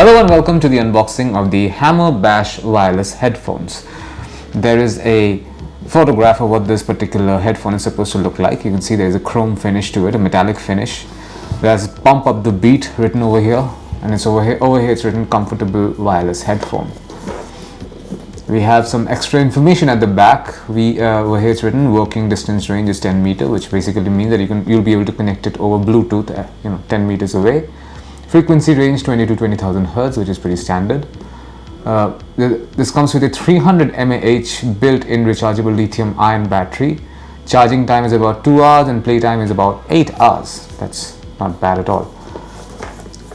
Hello and welcome to the unboxing of the Hammer Bash wireless headphones. There is a photograph of what this particular headphone is supposed to look like. You can see there is a chrome finish to it, a metallic finish. There's Pump Up the Beat written over here, and it's over here it's written comfortable wireless headphone. We have some extra information at the back. Over here it's written working distance range is 10 meter, which basically means that you'll be able to connect it over Bluetooth 10 meters away. Frequency range 20 to 20,000 Hertz, which is pretty standard. This comes with a 300 mAh built-in rechargeable lithium-ion battery. Charging time is about 2 hours and playtime is about 8 hours. That's not bad at all.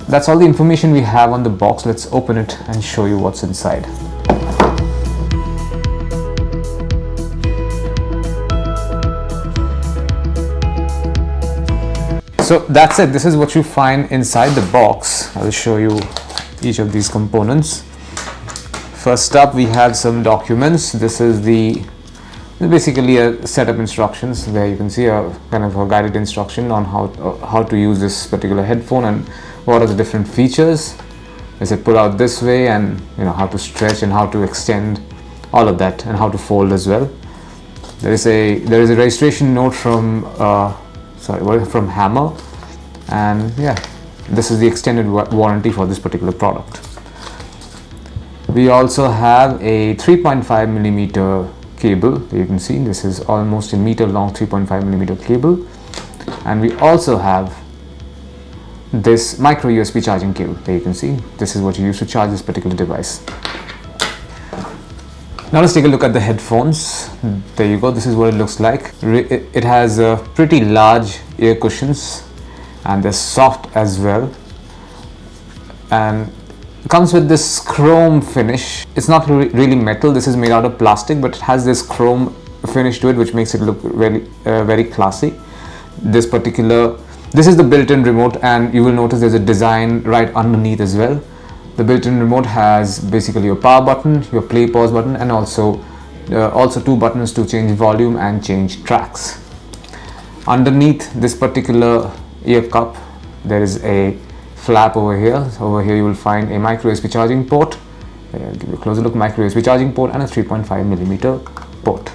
That's all the information we have on the box. Let's open it and show you what's inside. So that's it. This is what you find inside the box. I will show you each of these components. First up, we have some documents. This is basically a set of instructions where you can see a kind of a guided instruction on how to use this particular headphone and what are the different features. Is it pull out this way, and how to stretch and how to extend, all of that, and how to fold as well. There is a registration note from from Hammer, and this is the extended warranty for this particular product. We also have a 3.5 millimeter cable. You can see this is almost a meter long 3.5 millimeter cable, and we also have this micro USB charging cable. There you can see this is what you use to charge this particular device. Now let's take a look at the headphones. There you go. This is what it looks like. It has pretty large ear cushions, and they're soft as well. And it comes with this chrome finish. It's not really metal. This is made out of plastic, but it has this chrome finish to it, which makes it look very classy. This is the built-in remote, and you will notice there's a design right underneath as well. The built-in remote has basically your power button, your play pause button, and also two buttons to change volume and change tracks. Underneath this particular ear cup, there is a flap over here. Over here you will find a micro USB charging port. I'll give you a closer look. Micro USB charging port and a 3.5 millimeter port.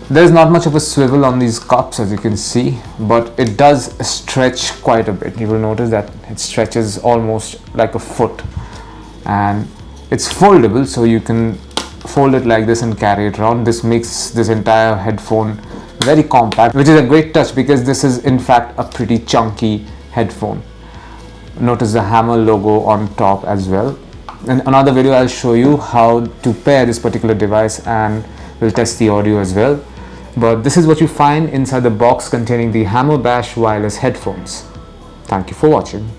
There is not much of a swivel on these cups, as you can see, but it does stretch quite a bit. You will notice that it stretches almost like a foot. And it's foldable, so you can fold it like this and carry it around. This makes this entire headphone very compact, which is a great touch because this is in fact a pretty chunky headphone. Notice the Hammer logo on top as well. In another video I'll show you how to pair this particular device, and we'll test the audio as well. But this is what you find inside the box containing the Hammer Bash wireless headphones. Thank you for watching.